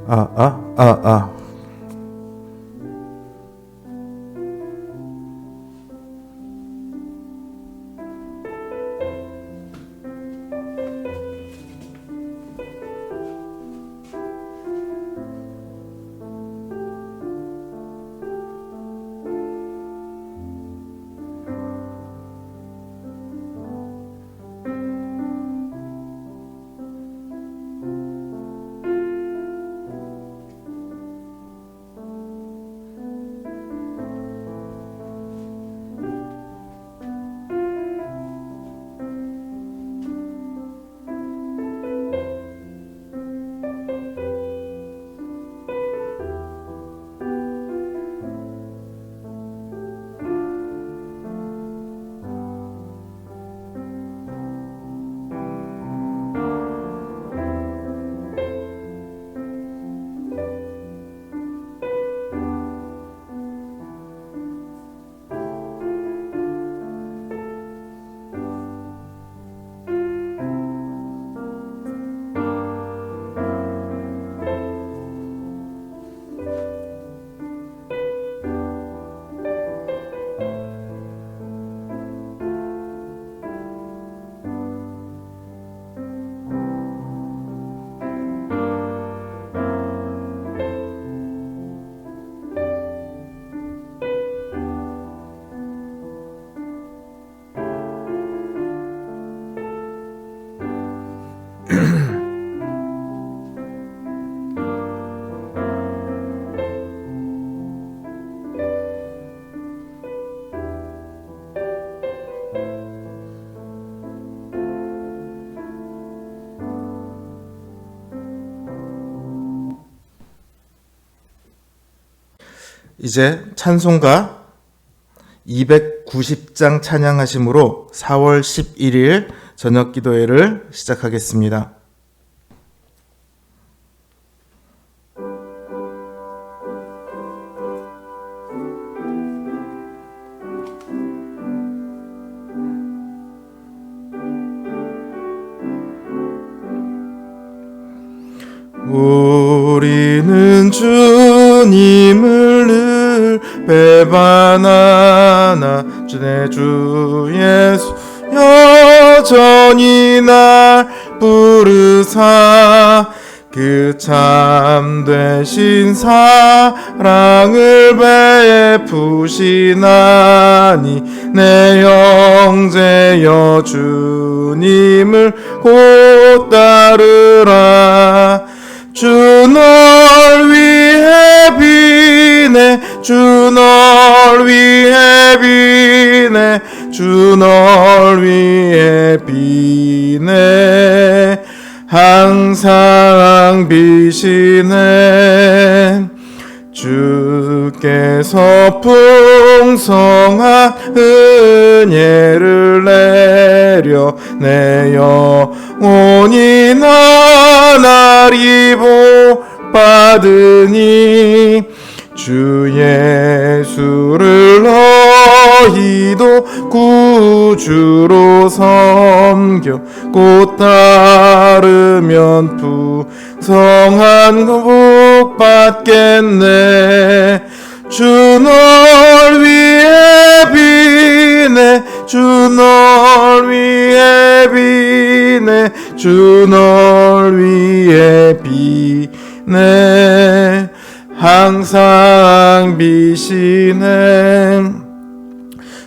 아, 아, 아, 아. 이제 찬송가 290장 찬양하심으로 4월 11일 저녁 기도회를 시작하겠습니다. 우리는 주님을 늘 배반하나 내 주 예수 여전히 날 부르사 그 참되신 사랑을 베푸시나니 내 형제여 주님을 곧 따르라. 주 널 위해 비네 주 널 위해 비네 주 널 위해 비네 항상 비시네. 주께서 풍성한 은혜를 내려 내 영혼이 나날이 복받으니 주 예수를 너희도 구주로 섬겨 곧 따르면 풍성한 복 받겠네. 주 널 위해 비네 주 널 위해 비네 주 널 위해 비네 항상 비시네.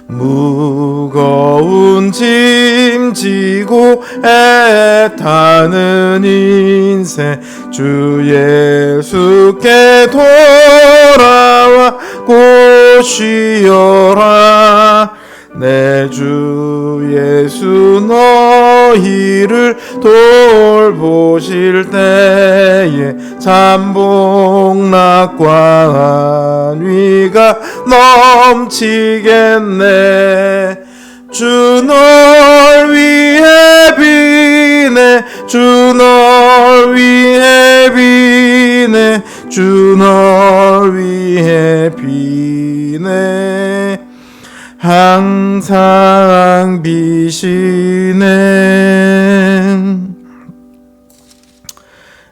무거운 짐 지고 애타는 인생 주 예수께 돌아와 곧 쉬어라. 내 주 예수 너희를 돌보실 때에 잠복락과 안위가 넘치겠네. 주 널 위해 비네 주 널 위해 비네 주 널 위해 비네 항상 비시네.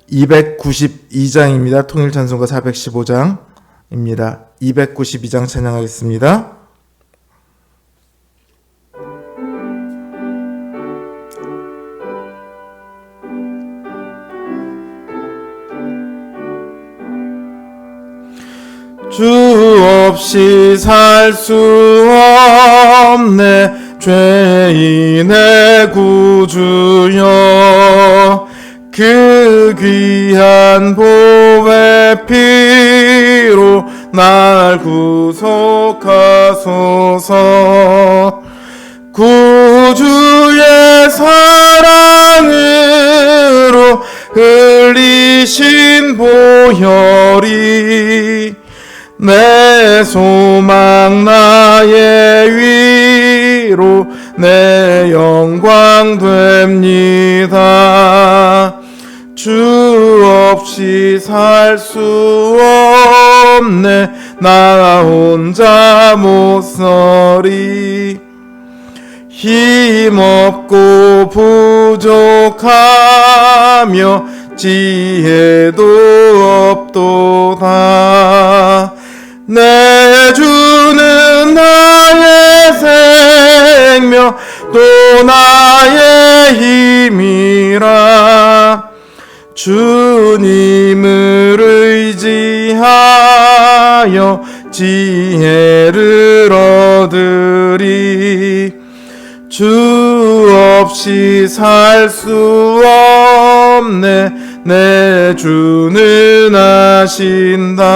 290 292장입니다. 통일찬송가 415장입니다. 292장 찬양하겠습니다. 주 없이 살 수 없네 죄인의 구주여 그 귀한 보배 피로 날 구속하소서 구주의 사랑으로 흘리신 보혈이 내 소망 나의 위로 내 영광 됩니다. 주 없이 살 수 없네 나 혼자 못 서리 힘없고 부족하며 지혜도 없도다 내 주는 나의 생명 또 나의 힘이라 주님을 의지하여 지혜를 얻으리 주 없이 살 수 없네 내 주는 아신다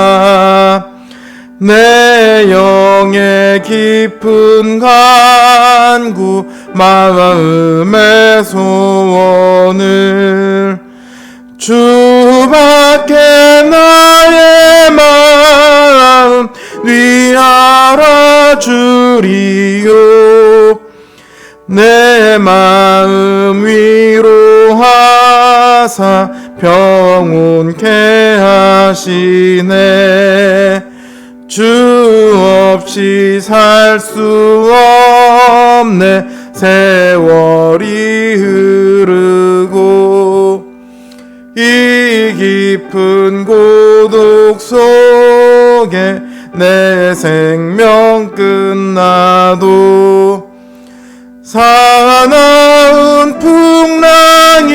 내 영의 깊은 간구 마음의 소원을 주밖에 나의 마음 네 알아주리요 내 마음 위로하사 평온케 하시네 주 없이 살 수 없네 세월이 흐르고 이 깊은 고독 속에 내 생명 끝나도 사나운 풍랑일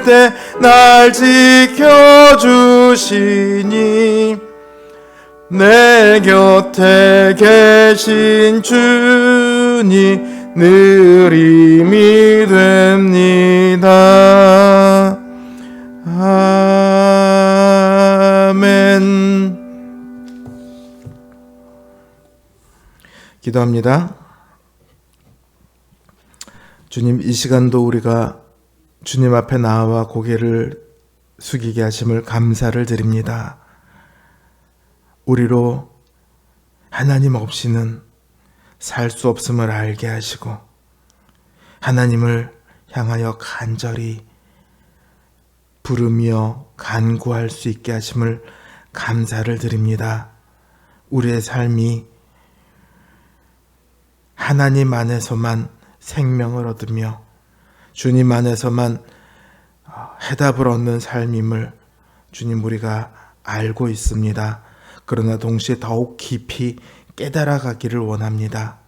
때 날 지켜주시니 내 곁에 계신 주니 늘 힘이 됩니다. 아멘. 기도합니다. 주님, 이 시간도 우리가 주님 앞에 나와 고개를 숙이게 하심을 감사를 드립니다. 우리로 하나님 없이는 살 수 없음을 알게 하시고 하나님을 향하여 간절히 부르며 간구할 수 있게 하심을 감사를 드립니다. 우리의 삶이 하나님 안에서만 생명을 얻으며 주님 안에서만 해답을 얻는 삶임을 주님 우리가 알고 있습니다. 그러나 동시에 더욱 깊이 깨달아가기를 원합니다.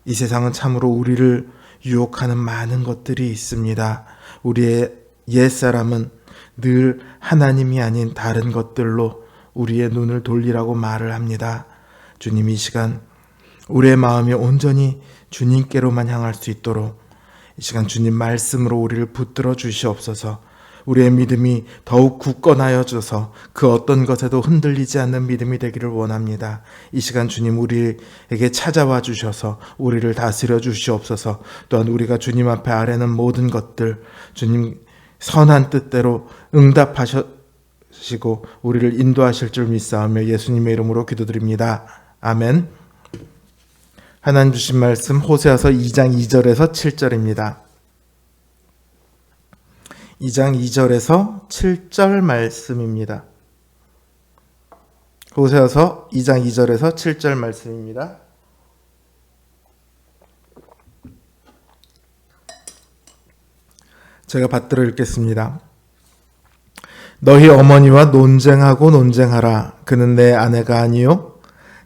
이 세상은 참으로 우리를 유혹하는 많은 것들이 있습니다. 우리의 옛사람은 늘 하나님이 아닌 다른 것들로 우리의 눈을 돌리라고 말을 합니다. 주님, 이 시간 우리의 마음이 온전히 주님께로만 향할 수 있도록 이 시간 주님 말씀으로 우리를 붙들어 주시옵소서. 우리의 믿음이 더욱 굳건하여져서 그 어떤 것에도 흔들리지 않는 믿음이 되기를 원합니다. 이 시간 주님 우리에게 찾아와 주셔서 우리를 다스려 주시옵소서. 또한 우리가 주님 앞에 아뢰는 모든 것들 주님 선한 뜻대로 응답하시고 우리를 인도하실 줄 믿사오며 예수님의 이름으로 기도드립니다. 아멘. 하나님 주신 말씀 호세아서 2장 2절에서 7절입니다. 2장 2절에서 7절 말씀입니다. 호세아서 2장 2절에서 7절 말씀입니다. 제가 받들어 읽겠습니다. 너희 어머니와 논쟁하고 논쟁하라. 그는 내 아내가 아니요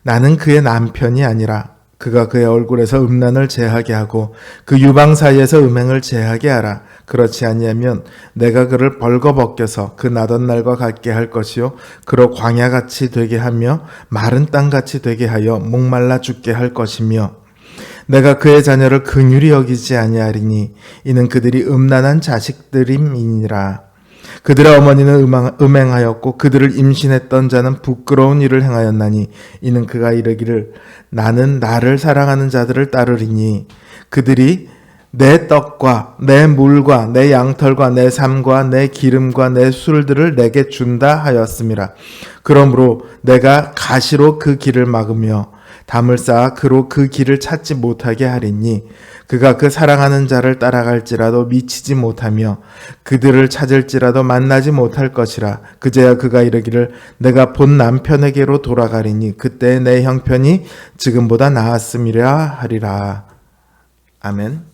나는 그의 남편이 아니라. 그가 그의 얼굴에서 음란을 제하게 하고 그 유방 사이에서 음행을 제하게 하라. 그렇지 아니하면 내가 그를 벌거벗겨서 그 나던 날과 같게 할 것이요 그로 광야같이 되게 하며 마른 땅같이 되게 하여 목말라 죽게 할 것이며 내가 그의 자녀를 긍휼히 여기지 아니하리니 이는 그들이 음란한 자식들임이니라. 그들의 어머니는 음행하였고 그들을 임신했던 자는 부끄러운 일을 행하였나니 이는 그가 이르기를 나는 나를 사랑하는 자들을 따르리니 그들이 내 떡과 내 물과 내 양털과 내 삶과 내 기름과 내 술들을 내게 준다 하였음이라. 그러므로 내가 가시로 그 길을 막으며 담을 쌓아 그로 그 길을 찾지 못하게 하리니 그가 그 사랑하는 자를 따라갈지라도 미치지 못하며 그들을 찾을지라도 만나지 못할 것이라. 그제야 그가 이르기를 내가 본 남편에게로 돌아가리니 그때 내 형편이 지금보다 나았음이라 하리라. 아멘.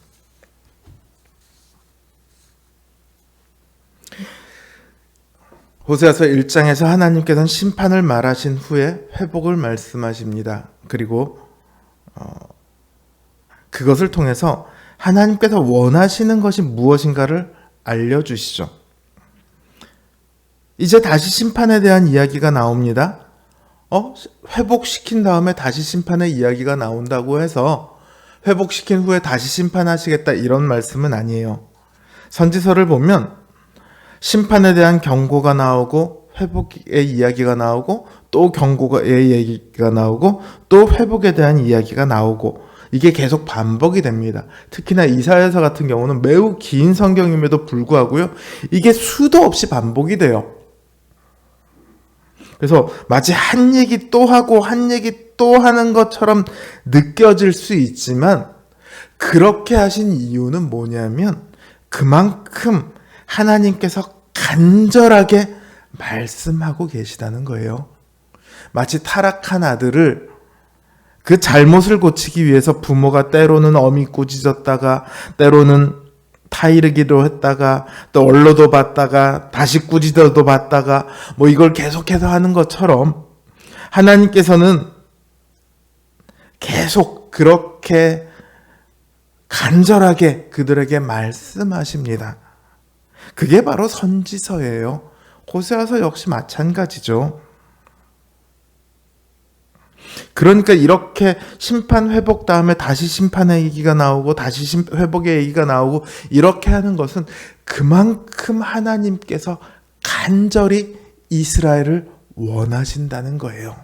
호세아서 1장에서 하나님께서는 심판을 말하신 후에 회복을 말씀하십니다. 그리고 그것을 통해서 하나님께서 원하시는 것이 무엇인가를 알려주시죠. 이제 다시 심판에 대한 이야기가 나옵니다. 회복시킨 다음에 다시 심판의 이야기가 나온다고 해서 회복시킨 후에 다시 심판하시겠다 이런 말씀은 아니에요. 선지서를 보면 심판에 대한 경고가 나오고 회복의 이야기가 나오고 또 경고의 얘기가 나오고 또 회복에 대한 이야기가 나오고 이게 계속 반복이 됩니다. 특히나 이사야서 같은 경우는 매우 긴 성경임에도 불구하고요. 이게 수도 없이 반복이 돼요. 그래서 마치 한 얘기 또 하고 한 얘기 또 하는 것처럼 느껴질 수 있지만 그렇게 하신 이유는 뭐냐면 그만큼 하나님께서 간절하게 말씀하고 계시다는 거예요. 마치 타락한 아들을 그 잘못을 고치기 위해서 부모가 때로는 엄히 꾸짖었다가 때로는 타이르기도 했다가 또 얼러도 받다가 다시 꾸짖어도 받다가 뭐 이걸 계속해서 하는 것처럼 하나님께서는 계속 그렇게 간절하게 그들에게 말씀하십니다. 그게 바로 선지서예요. 호세아서 역시 마찬가지죠. 그러니까 이렇게 심판 회복 다음에 다시 심판의 얘기가 나오고 다시 회복의 얘기가 나오고 이렇게 하는 것은 그만큼 하나님께서 간절히 이스라엘을 원하신다는 거예요.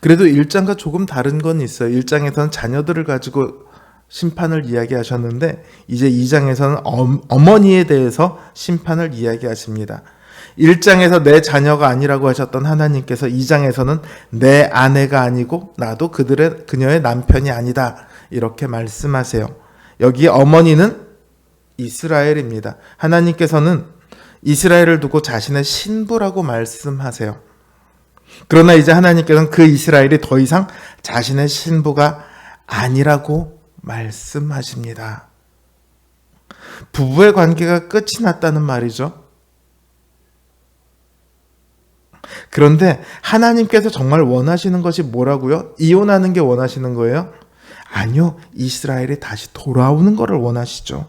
그래도 1장과 조금 다른 건 있어요. 1장에서는 자녀들을 가지고 심판을 이야기하셨는데 이제 2장에서는 어머니에 대해서 심판을 이야기하십니다. 1장에서 내 자녀가 아니라고 하셨던 하나님께서 2장에서는 내 아내가 아니고 나도 그녀의 남편이 아니다 이렇게 말씀하세요. 여기 어머니는 이스라엘입니다. 하나님께서는 이스라엘을 두고 자신의 신부라고 말씀하세요. 그러나 이제 하나님께서는 그 이스라엘이 더 이상 자신의 신부가 아니라고 말씀하십니다. 부부의 관계가 끝이 났다는 말이죠. 그런데 하나님께서 정말 원하시는 것이 뭐라고요? 이혼하는 게 원하시는 거예요? 아니요. 이스라엘이 다시 돌아오는 것을 원하시죠.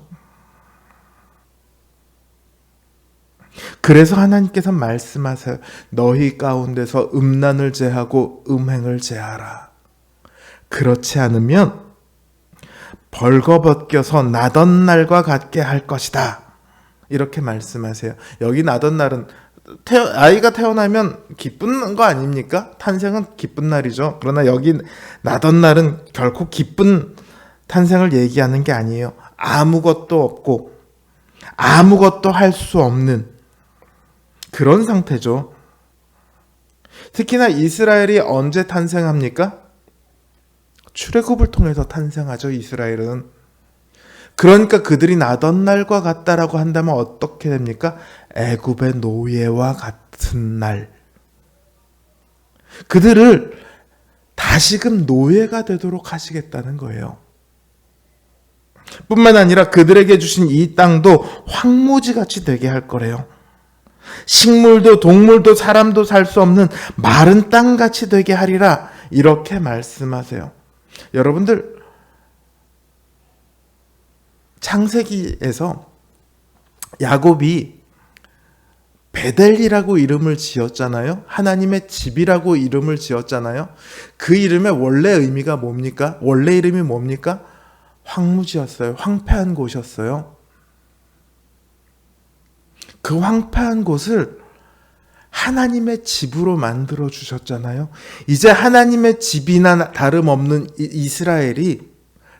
그래서 하나님께서 말씀하세요. 너희 가운데서 음란을 제하고 음행을 제하라. 그렇지 않으면 벌거벗겨서 나던 날과 같게 할 것이다. 이렇게 말씀하세요. 여기 나던 날은 아이가 태어나면 기쁜 거 아닙니까? 탄생은 기쁜 날이죠. 그러나 여기 나던 날은 결코 기쁜 탄생을 얘기하는 게 아니에요. 아무것도 없고 아무것도 할 수 없는 그런 상태죠. 특히나 이스라엘이 언제 탄생합니까? 출애굽을 통해서 탄생하죠. 이스라엘은. 그러니까 그들이 나던 날과 같다라고 한다면 어떻게 됩니까? 애굽의 노예와 같은 날. 그들을 다시금 노예가 되도록 하시겠다는 거예요. 뿐만 아니라 그들에게 주신 이 땅도 황무지같이 되게 할 거래요. 식물도 동물도 사람도 살 수 없는 마른 땅같이 되게 하리라, 이렇게 말씀하세요. 여러분들, 창세기에서 야곱이 베델이라고 이름을 지었잖아요. 하나님의 집이라고 이름을 지었잖아요. 그 이름의 원래 의미가 뭡니까? 원래 이름이 뭡니까? 황무지였어요. 황폐한 곳이었어요. 그 황폐한 곳을 하나님의 집으로 만들어 주셨잖아요. 이제 하나님의 집이나 다름없는 이스라엘이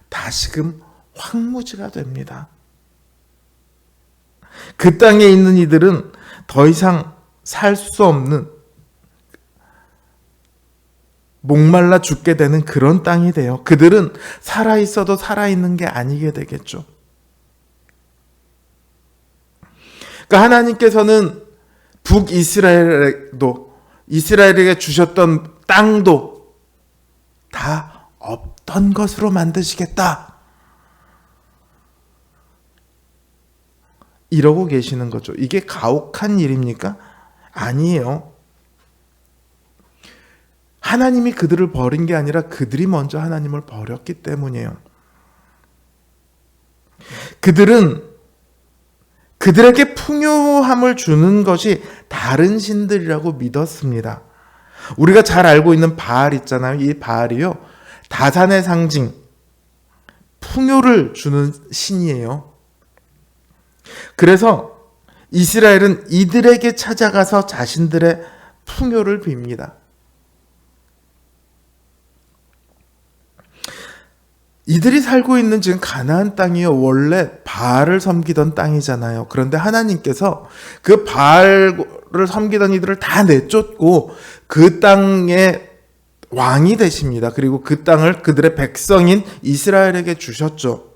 다시금 황무지가 됩니다. 그 땅에 있는 이들은 더 이상 살 수 없는, 목말라 죽게 되는 그런 땅이 돼요. 그들은 살아있어도 살아있는 게 아니게 되겠죠. 그러니까 하나님께서는 북이스라엘에도, 이스라엘에게 주셨던 땅도 다 없던 것으로 만드시겠다, 이러고 계시는 거죠. 이게 가혹한 일입니까? 아니에요. 하나님이 그들을 버린 게 아니라 그들이 먼저 하나님을 버렸기 때문이에요. 그들은 그들에게 풍요함을 주는 것이 다른 신들이라고 믿었습니다. 우리가 잘 알고 있는 바알 있잖아요. 이 바알이요, 다산의 상징, 풍요를 주는 신이에요. 그래서 이스라엘은 이들에게 찾아가서 자신들의 풍요를 빕니다. 이들이 살고 있는 지금 가나안 땅이요, 원래 바알을 섬기던 땅이잖아요. 그런데 하나님께서 그 바알을 섬기던 이들을 다 내쫓고 그 땅의 왕이 되십니다. 그리고 그 땅을 그들의 백성인 이스라엘에게 주셨죠.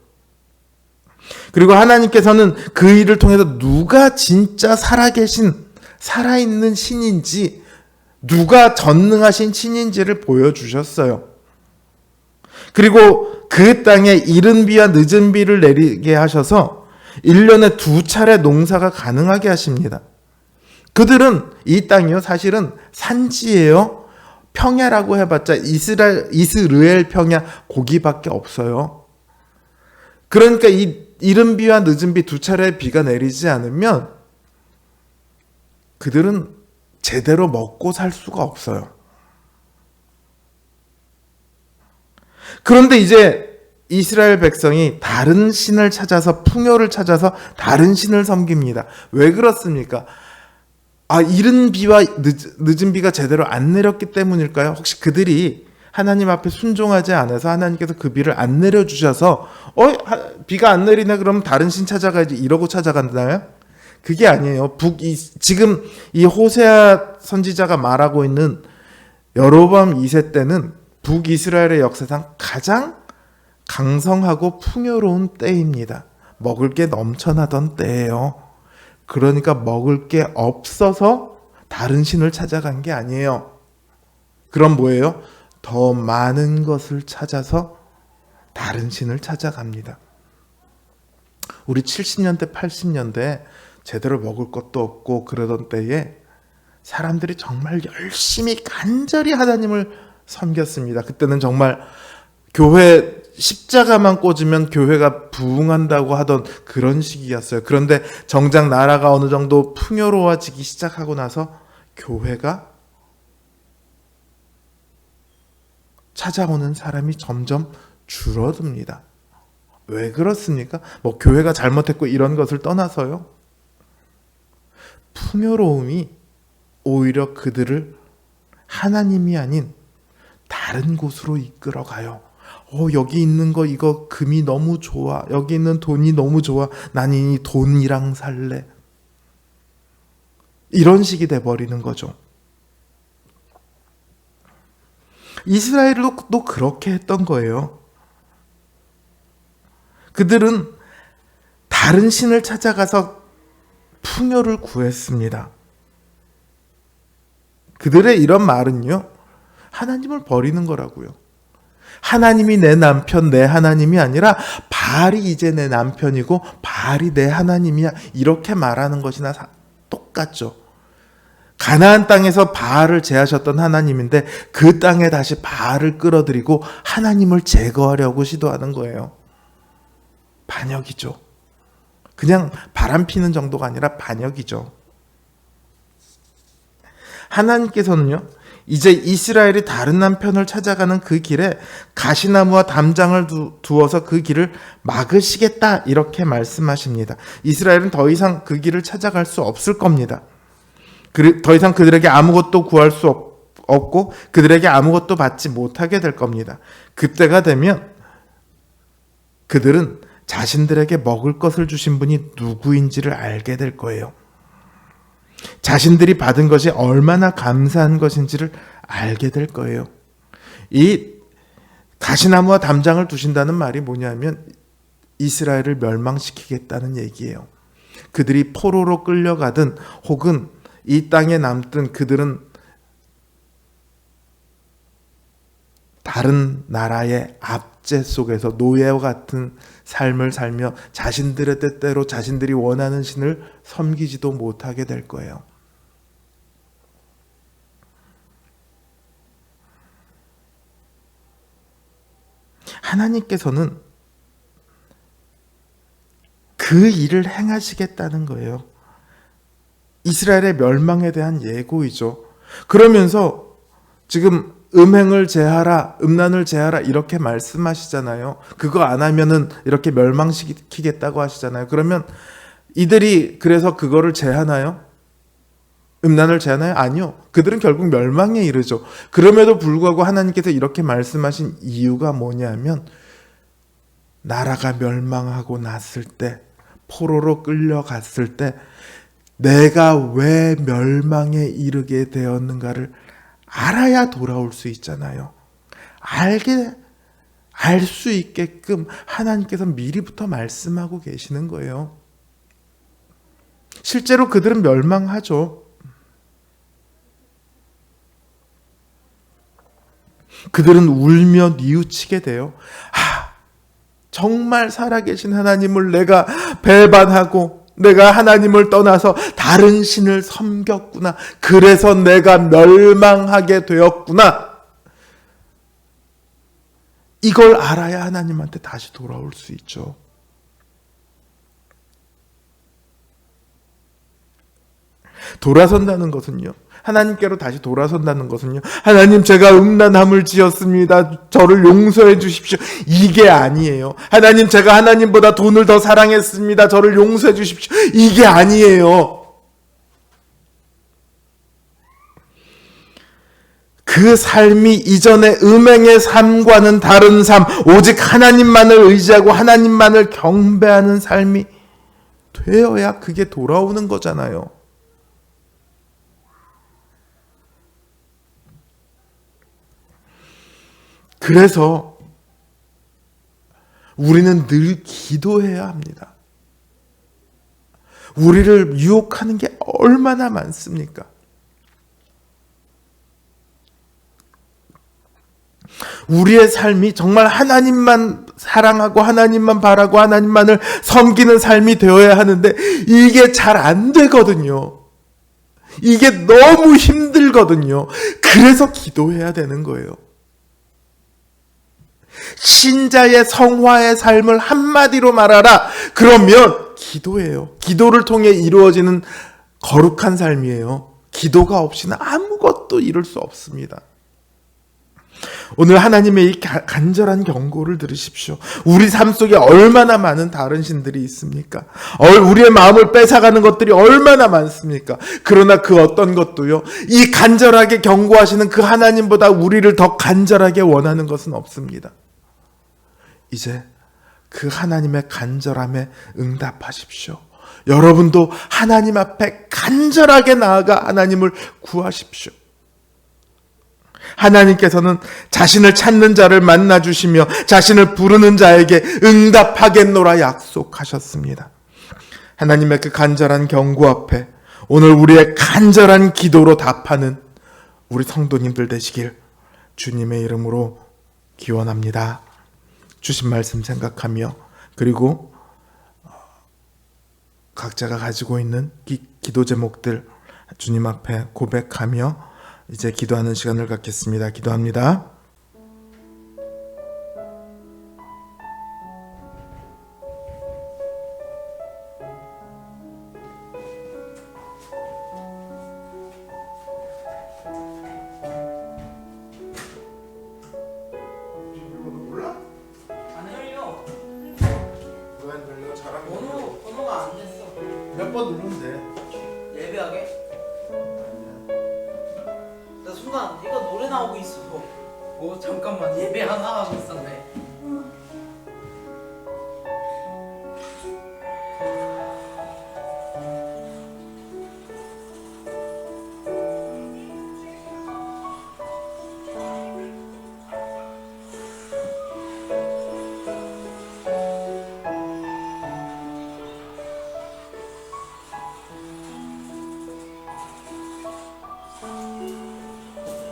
그리고 하나님께서는 그 일을 통해서 누가 진짜 살아있는 신인지, 누가 전능하신 신인지를 보여주셨어요. 그리고 그 땅에 이른 비와 늦은 비를 내리게 하셔서 1년에 2차례 농사가 가능하게 하십니다. 그들은, 이 땅이요, 사실은 산지예요. 평야라고 해봤자 이스라엘 평야 고기밖에 없어요. 그러니까 이 이른 비와 늦은 비 2차례 비가 내리지 않으면 그들은 제대로 먹고 살 수가 없어요. 그런데 이제 이스라엘 백성이 다른 신을 찾아서, 풍요를 찾아서 다른 신을 섬깁니다. 왜 그렇습니까? 이른 비와 늦은 비가 제대로 안 내렸기 때문일까요? 혹시 그들이 하나님 앞에 순종하지 않아서 하나님께서 그 비를 안 내려주셔서 비가 안 내리네, 그럼 다른 신 찾아가야지, 이러고 찾아간다나요? 그게 아니에요. 지금 이 호세아 선지자가 말하고 있는 여로보암 2세 때는 북이스라엘의 역사상 가장 강성하고 풍요로운 때입니다. 먹을 게 넘쳐나던 때예요. 그러니까 먹을 게 없어서 다른 신을 찾아간 게 아니에요. 그럼 뭐예요? 더 많은 것을 찾아서 다른 신을 찾아갑니다. 우리 70년대, 80년대 제대로 먹을 것도 없고 그러던 때에 사람들이 정말 열심히 간절히 하나님을 섬겼습니다. 그때는 정말 교회 십자가만 꽂으면 교회가 부흥한다고 하던 그런 시기였어요. 그런데 정작 나라가 어느 정도 풍요로워지기 시작하고 나서 교회가 찾아오는 사람이 점점 줄어듭니다. 왜 그렇습니까? 교회가 잘못했고 이런 것을 떠나서요. 풍요로움이 오히려 그들을 하나님이 아닌 다른 곳으로 이끌어가요. 여기 있는 거, 이거 금이 너무 좋아. 여기 있는 돈이 너무 좋아. 난 이 돈이랑 살래. 이런 식이 돼버리는 거죠. 이스라엘도 그렇게 했던 거예요. 그들은 다른 신을 찾아가서 풍요를 구했습니다. 그들의 이런 말은요, 하나님을 버리는 거라고요. 하나님이 내 남편, 내 하나님이 아니라 바알이 이제 내 남편이고 바알이 내 하나님이야. 이렇게 말하는 것이나 똑같죠. 가나안 땅에서 바알을 제하셨던 하나님인데 그 땅에 다시 바알을 끌어들이고 하나님을 제거하려고 시도하는 거예요. 반역이죠. 그냥 바람 피는 정도가 아니라 반역이죠. 하나님께서는요, 이제 이스라엘이 다른 남편을 찾아가는 그 길에 가시나무와 담장을 두어서 그 길을 막으시겠다 이렇게 말씀하십니다. 이스라엘은 더 이상 그 길을 찾아갈 수 없을 겁니다. 더 이상 그들에게 아무것도 구할 수 없고 그들에게 아무것도 받지 못하게 될 겁니다. 그때가 되면 그들은 자신들에게 먹을 것을 주신 분이 누구인지를 알게 될 거예요. 자신들이 받은 것이 얼마나 감사한 것인지를 알게 될 거예요. 이 가시나무와 담장을 두신다는 말이 뭐냐면 이스라엘을 멸망시키겠다는 얘기예요. 그들이 포로로 끌려가든 혹은 이 땅에 남든 그들은 다른 나라의 압제 속에서 노예와 같은 삶을 살며 자신들의 뜻대로 자신들이 원하는 신을 섬기지도 못하게 될 거예요. 하나님께서는 그 일을 행하시겠다는 거예요. 이스라엘의 멸망에 대한 예고이죠. 그러면서 지금 음행을 제하라, 음란을 제하라 이렇게 말씀하시잖아요. 그거 안 하면은 이렇게 멸망시키겠다고 하시잖아요. 그러면 이들이 그래서 그거를 제하나요? 음란을 제하나요? 아니요. 그들은 결국 멸망에 이르죠. 그럼에도 불구하고 하나님께서 이렇게 말씀하신 이유가 뭐냐면 나라가 멸망하고 났을 때, 포로로 끌려갔을 때 내가 왜 멸망에 이르게 되었는가를 알아야 돌아올 수 있잖아요. 알 수 있게끔 하나님께서 미리부터 말씀하고 계시는 거예요. 실제로 그들은 멸망하죠. 그들은 울며 뉘우치게 돼요. 정말 살아계신 하나님을 내가 배반하고 내가 하나님을 떠나서 다른 신을 섬겼구나. 그래서 내가 멸망하게 되었구나. 이걸 알아야 하나님한테 다시 돌아올 수 있죠. 돌아선다는 것은요, 하나님께로 다시 돌아선다는 것은요, 하나님 제가 음란함을 지었습니다. 저를 용서해 주십시오. 이게 아니에요. 하나님 제가 하나님보다 돈을 더 사랑했습니다. 저를 용서해 주십시오. 이게 아니에요. 그 삶이 이전의 음행의 삶과는 다른 삶, 오직 하나님만을 의지하고 하나님만을 경배하는 삶이 되어야 그게 돌아오는 거잖아요. 그래서 우리는 늘 기도해야 합니다. 우리를 유혹하는 게 얼마나 많습니까? 우리의 삶이 정말 하나님만 사랑하고 하나님만 바라고 하나님만을 섬기는 삶이 되어야 하는데 이게 잘 안 되거든요. 이게 너무 힘들거든요. 그래서 기도해야 되는 거예요. 신자의 성화의 삶을 한마디로 말하라. 그러면 기도예요. 기도를 통해 이루어지는 거룩한 삶이에요. 기도가 없이는 아무것도 이룰 수 없습니다. 오늘 하나님의 이 간절한 경고를 들으십시오. 우리 삶 속에 얼마나 많은 다른 신들이 있습니까? 우리의 마음을 뺏어가는 것들이 얼마나 많습니까? 그러나 그 어떤 것도요, 이 간절하게 경고하시는 그 하나님보다 우리를 더 간절하게 원하는 것은 없습니다. 이제 그 하나님의 간절함에 응답하십시오. 여러분도 하나님 앞에 간절하게 나아가 하나님을 구하십시오. 하나님께서는 자신을 찾는 자를 만나주시며 자신을 부르는 자에게 응답하겠노라 약속하셨습니다. 하나님의 그 간절한 경고 앞에 오늘 우리의 간절한 기도로 답하는 우리 성도님들 되시길 주님의 이름으로 기원합니다. 주신 말씀 생각하며 그리고 각자가 가지고 있는 기도 제목들 주님 앞에 고백하며 이제 기도하는 시간을 갖겠습니다. 기도합니다. 안 열려. 번호가 안 됐어. 몇 번 누르면 돼. 예배하게? 나 순간 이거 노래 나오고 있어. 잠깐만 예배 하나 하고 있었네.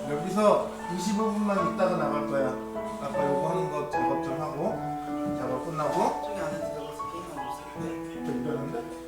여기서 25분만 있다가 나갈 거야. 아까 요거 하는 거 작업 좀 하고 작업 끝나고 저기 안에 들어가서 게임하고 있었는데. 됐는데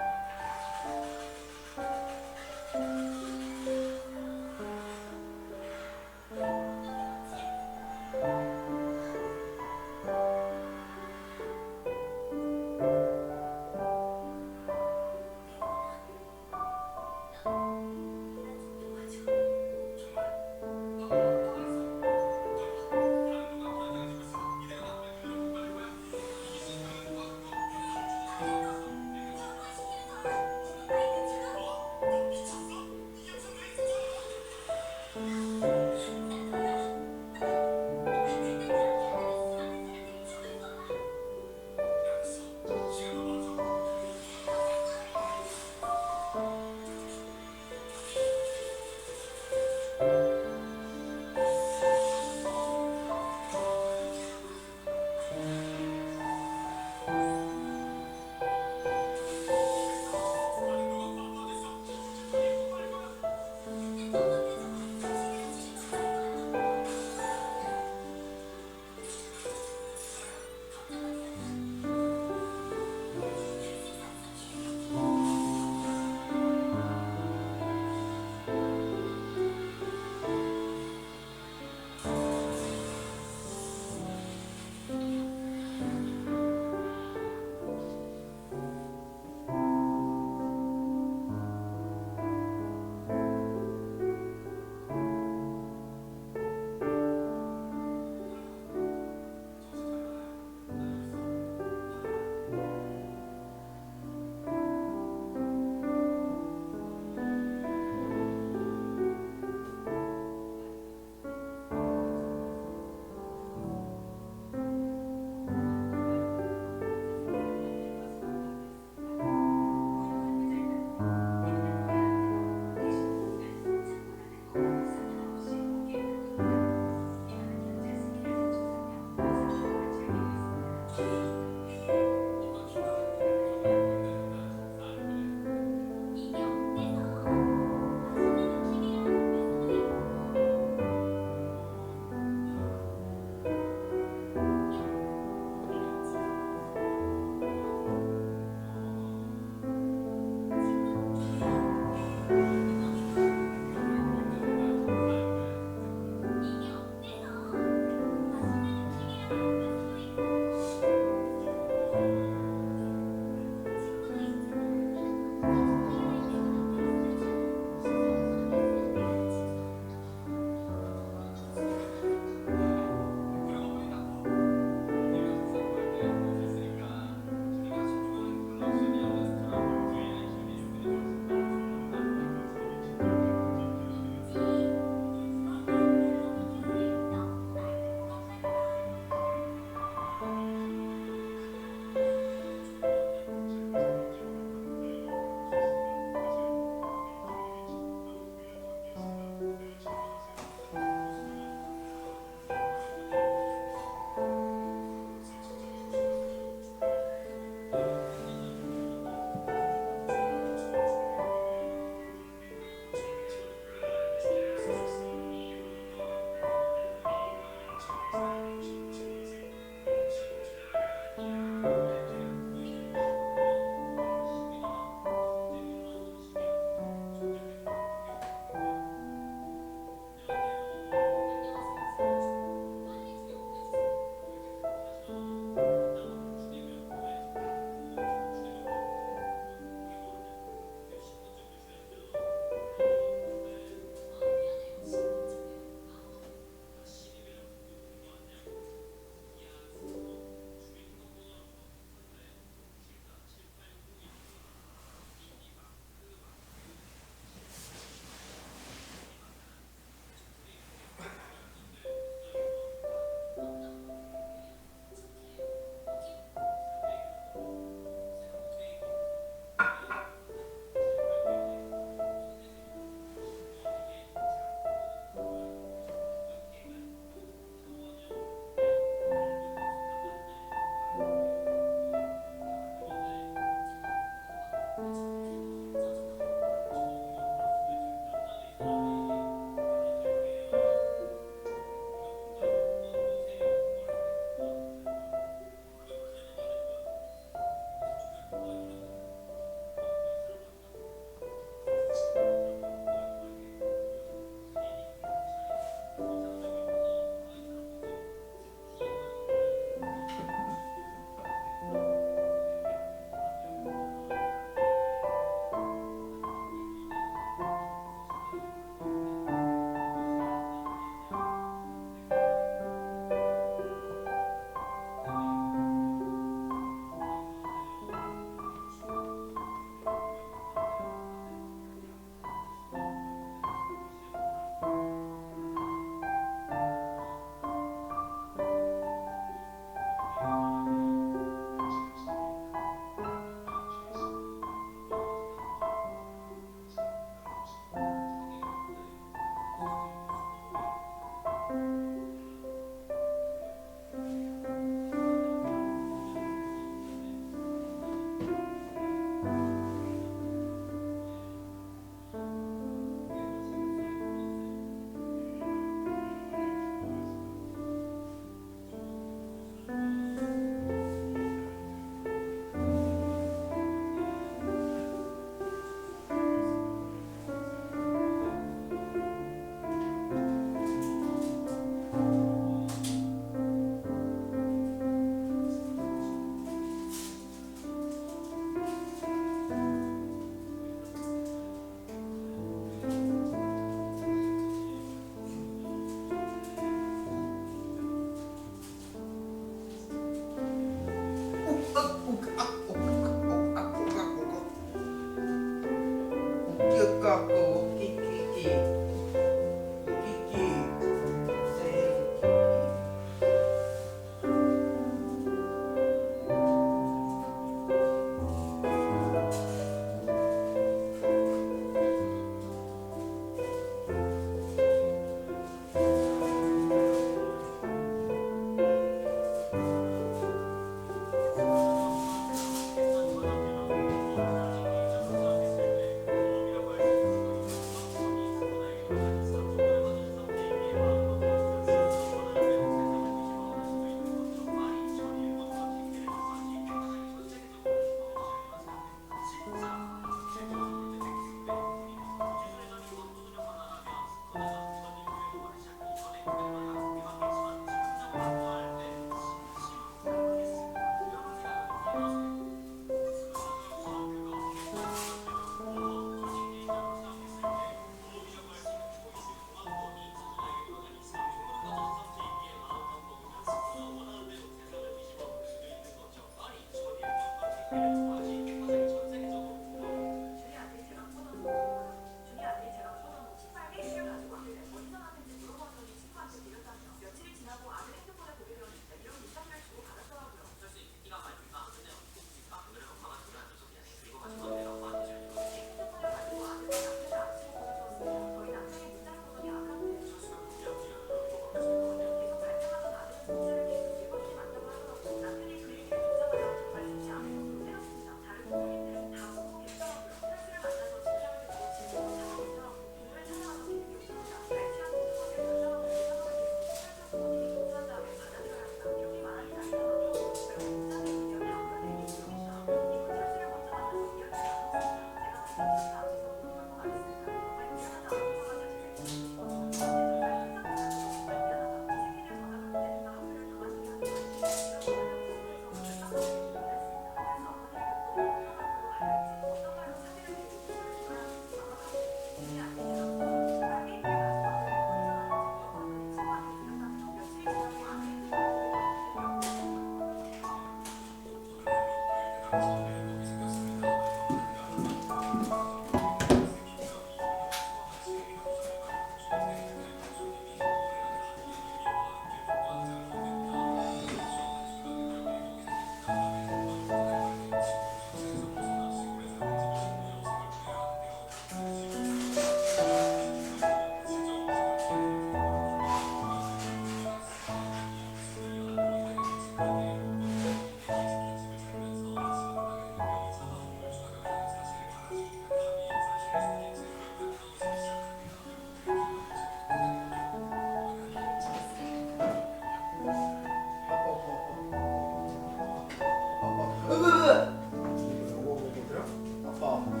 아빠